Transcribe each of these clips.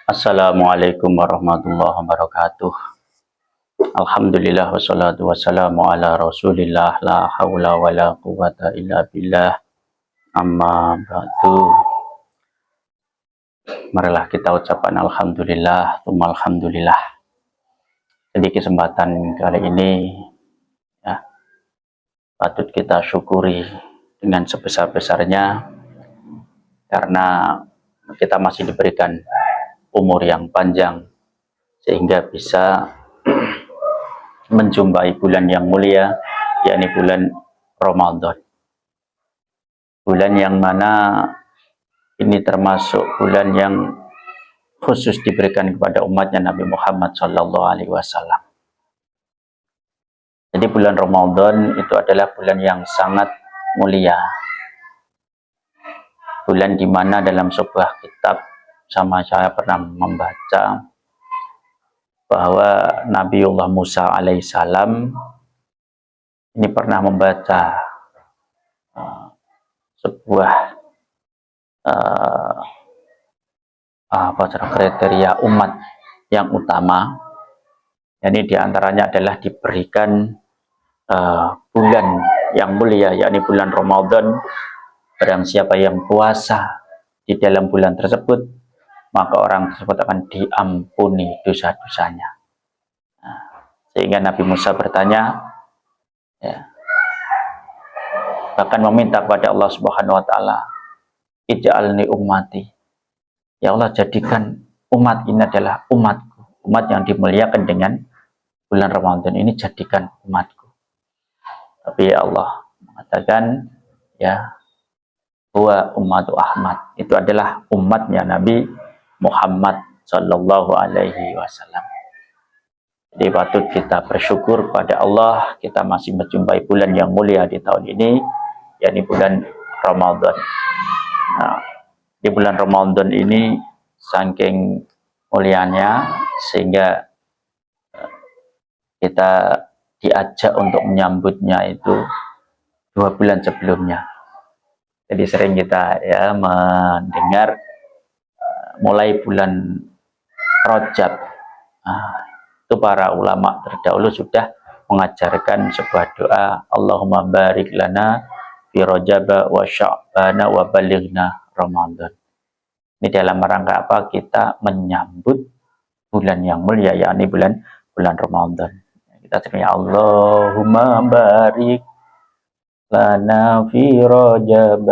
Assalamualaikum warahmatullahi wabarakatuh. Alhamdulillah wassalatu wassalamu ala rasulillah la hawla wa la quwata illa billah amma ba'du. Marilah kita ucapkan alhamdulillah tsumma alhamdulillah. Jadi kesempatan kali ini ya, patut kita syukuri dengan sebesar-besarnya karena kita masih diberikan umur yang panjang sehingga bisa menjumpai bulan yang mulia, yakni bulan Ramadan. Bulan yang mana ini termasuk bulan yang khusus diberikan kepada umatnya Nabi Muhammad SAW. Jadi bulan Ramadan itu adalah bulan yang sangat mulia. Bulan di mana dalam sebuah kitab sama saya pernah membaca bahwa Nabiullah Musa alaihissalam ini pernah membaca sebuah kriteria umat yang utama. Ini diantaranya adalah diberikan bulan yang mulia, yakni bulan Ramadan. Barang siapa yang puasa di dalam bulan tersebut, maka orang tersebut akan diampuni dosa-dosanya. Sehingga Nabi Musa bertanya, ya, bahkan meminta kepada Allah Subhanahu Wa Taala, ij'alni ummati, ya Allah jadikan umat ini adalah umatku, umat yang dimuliakan dengan bulan Ramadan ini, jadikan umatku. Tapi Allah mengatakan, ya, huwa ummatu Ahmad, itu adalah umatnya Nabi Muhammad Sallallahu Alaihi Wasallam. Jadi patut kita bersyukur pada Allah, kita masih menjumpai bulan yang mulia di tahun ini, yakni bulan Ramadan. Nah, di bulan Ramadan ini saking mulianya sehingga kita diajak untuk menyambutnya itu 2 bulan sebelumnya. Jadi sering kita ya mendengar mulai bulan Rajab, itu para ulama terdahulu sudah mengajarkan sebuah doa, Allahumma barik lana fi Rajab wa Sya'bana wa balighna Ramadan. Ini dalam rangka apa? Kita menyambut bulan yang mulia, yakni bulan Ramadan. Kita sering Allahumma barik lana fi Rajab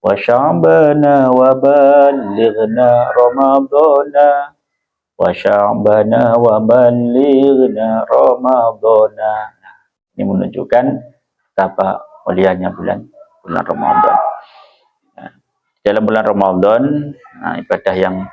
wa Sya'bana wa balighna Ramadana wa Sya'bana wa balighna Ramadana. Ini menunjukkan betapa mulianya bulan Ramadan. Dalam bulan Ramadan, ibadah yang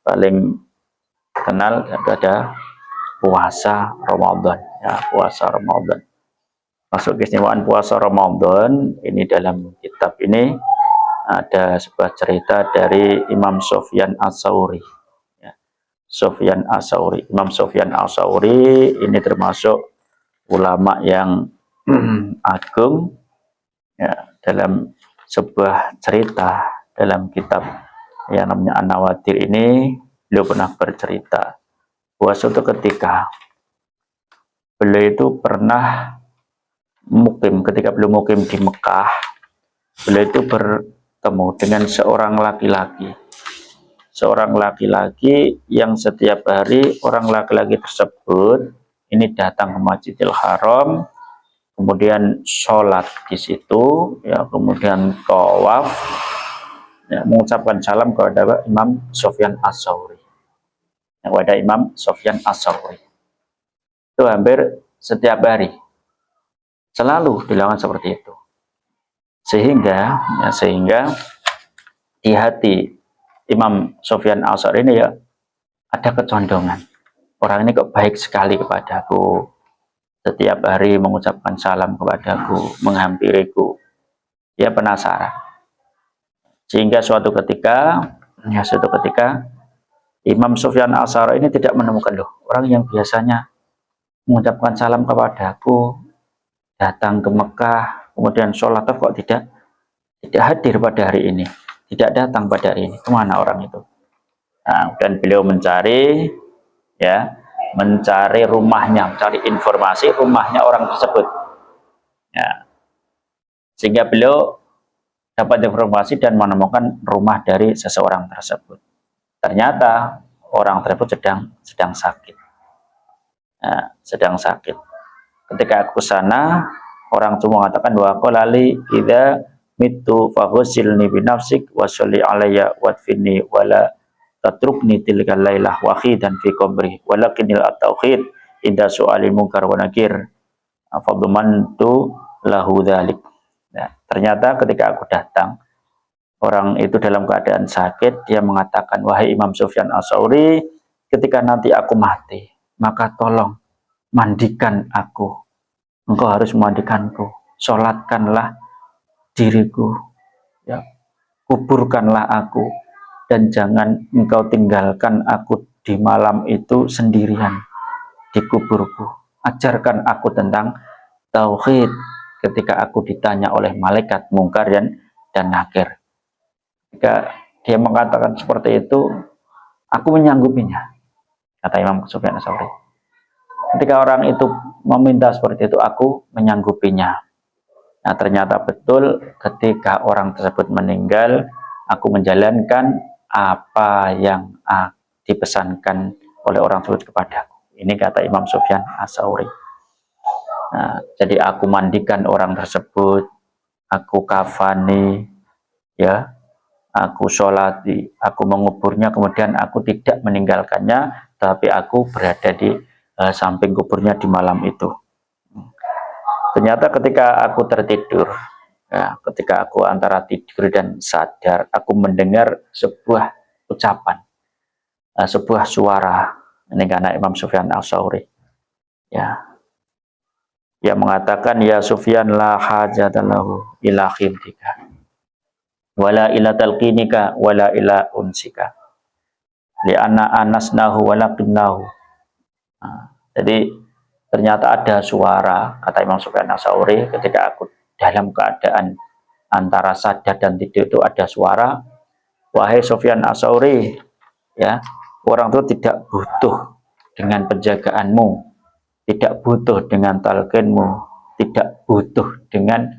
paling kenal ada puasa Ramadan, ya, puasa Ramadan. Masuk keistimewaan puasa Ramadan ini dalam kitab ini ada sebuah cerita dari Imam Sufyan Ats-Tsauri. Ya. Imam Sufyan Ats-Tsauri ini termasuk ulama yang agung. Ya, dalam sebuah cerita dalam kitab yang namanya An-Nawadir ini, beliau pernah bercerita bahwa suatu ketika beliau itu pernah ketika beliau mukim di Mekah, beliau itu bertemu dengan seorang laki-laki yang setiap hari orang laki-laki tersebut ini datang ke Masjidil Haram, kemudian sholat di situ, ya, kemudian tawaf, ya, mengucapkan salam kepada Imam Sufyan Ats-Tsauri. Itu hampir setiap hari, selalu dilakukan seperti itu. Sehingga di hati Imam Sufyan Ats-Tsauri ini ya ada kecondongan. Orang ini kok baik sekali kepadaku, setiap hari mengucapkan salam kepadaku, menghampiriku. Dia penasaran. Sehingga suatu ketika Imam Sufyan Ats-Tsauri ini tidak menemukan, loh, orang yang biasanya mengucapkan salam kepadaku, datang ke Mekah, kemudian sholat, kok tidak hadir pada hari ini, tidak datang pada hari ini. Kemana orang itu? Nah, dan beliau mencari, ya, mencari rumahnya, mencari informasi rumahnya orang tersebut, ya, sehingga beliau dapat informasi dan menemukan rumah dari seseorang tersebut. Ternyata orang tersebut sedang sakit, ya, sedang sakit. Ketika aku sana, orang tua mengatakan bahwa qalali idza mitu faghsilni bi nafsik wa sholli alayya wadfini wala tatrukni tilkal lailah wahidan fi qabri walakinil at-tauhid inda su'alil munkar wa nakir fadmantu lahu dzalik. Nah, ternyata ketika aku datang, orang itu dalam keadaan sakit, dia mengatakan, wahai Imam Sufyan Ats-Tsauri, ketika nanti aku mati, maka tolong mandikan aku. Engkau harus memandikanku, sholatkanlah diriku, ya, kuburkanlah aku, dan jangan engkau tinggalkan aku di malam itu sendirian di kuburku. Ajarkan aku tentang tauhid ketika aku ditanya oleh malaikat mungkar dan nakir. Ketika dia mengatakan seperti itu, aku menyanggupinya, kata Imam Sufyan Ats-Tsauri. Ketika orang itu meminta seperti itu, aku menyanggupinya. Nah, ternyata betul ketika orang tersebut meninggal, aku menjalankan apa yang dipesankan oleh orang tersebut kepadaku. Ini kata Imam Sufyan Ats-Tsauri. Nah, jadi aku mandikan orang tersebut, aku kafani, ya, aku sholati, aku menguburnya, kemudian aku tidak meninggalkannya, tapi aku berada di samping kuburnya di malam itu. Ternyata ketika aku tertidur, ya, ketika aku antara tidur dan sadar, aku mendengar sebuah ucapan, sebuah suara. Ini karena Imam Sufyan Ats-Tsauri, ya, yang mengatakan, ya Sufyan, la hajatalahu ila khiltika wala ila talqinika wala ila unsika li anna anasnahu walakinnahu. Nah, jadi ternyata ada suara, kata Imam Sufyan Ats-Tsauri, ketika aku dalam keadaan antara sadar dan tidur itu ada suara, wahai Sufyan Ats-Tsauri, ya, orang itu tidak butuh dengan penjagaanmu, tidak butuh dengan talqinmu, tidak butuh dengan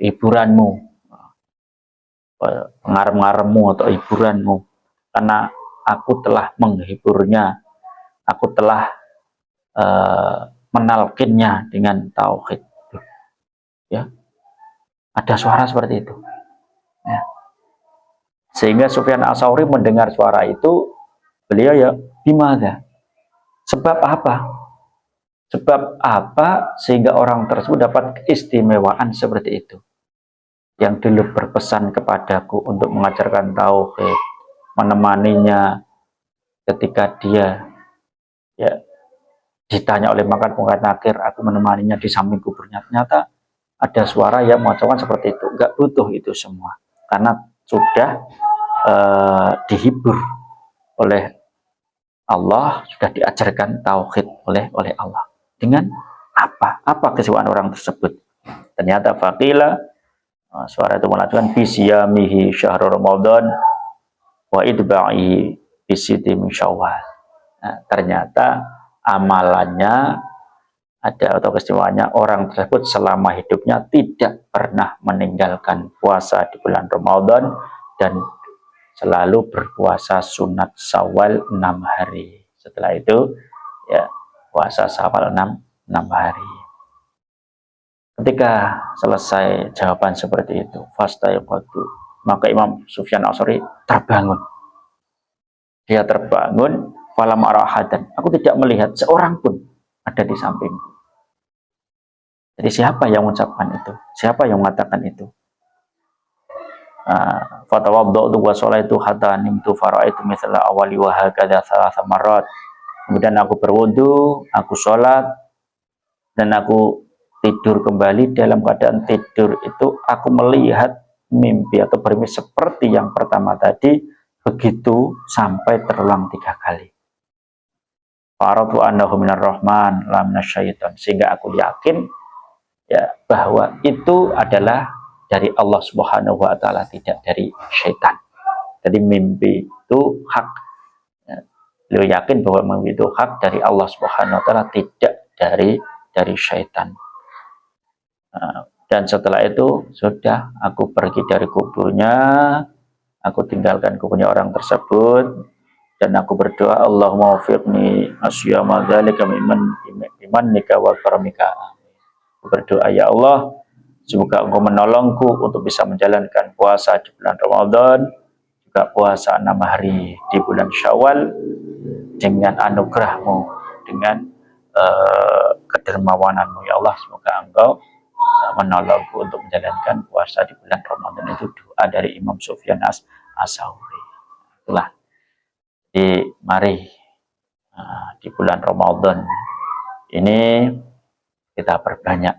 hiburanmu, pengarem-ngaremmu atau hiburanmu, karena aku telah menghiburnya, aku telah menalkinnya dengan tauhid. Ya, ada suara seperti itu, ya. Sehingga Sufyan Ats-Tsauri mendengar suara itu, beliau, ya, gimana? Sebab apa? Sebab apa sehingga orang tersebut dapat keistimewaan seperti itu? Yang dulu berpesan kepadaku untuk mengajarkan tauhid, menemaninya ketika dia, ya, ditanya oleh makan mungkar nakir, aku menemaninya di samping kuburnya. Ternyata ada suara yang mengatakan seperti itu. Enggak butuh itu semua, karena sudah dihibur oleh Allah, sudah diajarkan tauhid oleh Allah. Dengan apa kesukaan orang tersebut? Ternyata faqila, suara itu mengatakan bisyamihi syahrul ramadan wa idba'i bisiti min syawal. Nah, ternyata amalannya ada atau keistimewaannya, orang tersebut selama hidupnya tidak pernah meninggalkan puasa di bulan Ramadan dan selalu berpuasa sunat Syawal 6 hari. Setelah itu, ya, puasa Syawal 6 hari. Ketika selesai jawaban seperti itu, fastayqadtu, maka Imam Sufyan Ats-Tsauri terbangun. Dia terbangun, falam arahadan, aku tidak melihat seorang pun ada di sampingku. Jadi siapa yang mengucapkan itu? Siapa yang mengatakan itu? Fatawadda'tu wa sholaitu hatta nimtu faraitu mithla awali wa hakadha thalatha marrat. Kemudian aku berwudu, aku sholat, dan aku tidur kembali. Dalam keadaan tidur itu aku melihat mimpi atau bermimpi seperti yang pertama tadi, begitu sampai terulang 3 kali. Faratu annahu minar rahman la minasyaitan, sehingga aku yakin, ya, bahwa itu adalah dari Allah Subhanahu wa taala, tidak dari syaitan. Jadi mimpi itu hak. Beliau yakin bahwa mimpi itu hak dari Allah Subhanahu wa taala, tidak dari syaitan. Dan setelah itu sudah aku pergi dari kuburnya, aku tinggalkan kuburnya orang tersebut, dan aku berdoa, Allahumma wafiqni asyama dzalika imannika wa karamika. Aku berdoa, ya Allah, semoga Engkau menolongku untuk bisa menjalankan puasa di bulan Ramadan, juga puasa 6 hari di bulan Syawal dengan anugerahmu, dengan kedermawananmu, ya Allah, semoga Engkau menolongku untuk menjalankan puasa di bulan Ramadan. Itu doa dari Imam Sufyan As-Tsauri. Itulah. Jadi mari di bulan Ramadan ini kita perbanyak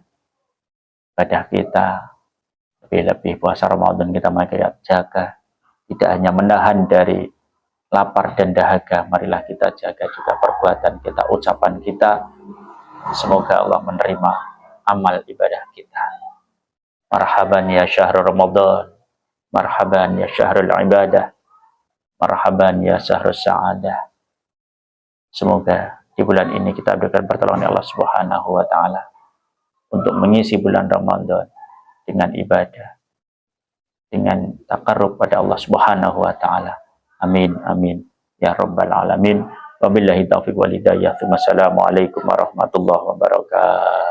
ibadah kita, lebih-lebih puasa Ramadan kita mari jaga, tidak hanya menahan dari lapar dan dahaga, marilah kita jaga juga perbuatan kita, ucapan kita. Semoga Allah menerima amal ibadah kita. Marhaban ya syahrul Ramadan, marhaban ya syahrul ibadah, marhaban ya syahrul sa'adah. Semoga di bulan ini kita berikan pertolongan Allah Subhanahu wa taala untuk mengisi bulan Ramadan dengan ibadah, dengan takarrub pada Allah Subhanahu wa taala. Amin amin ya rabbal alamin. Wabillahi taufiq wal hidayah. Wassalamualaikum warahmatullahi wabarakatuh.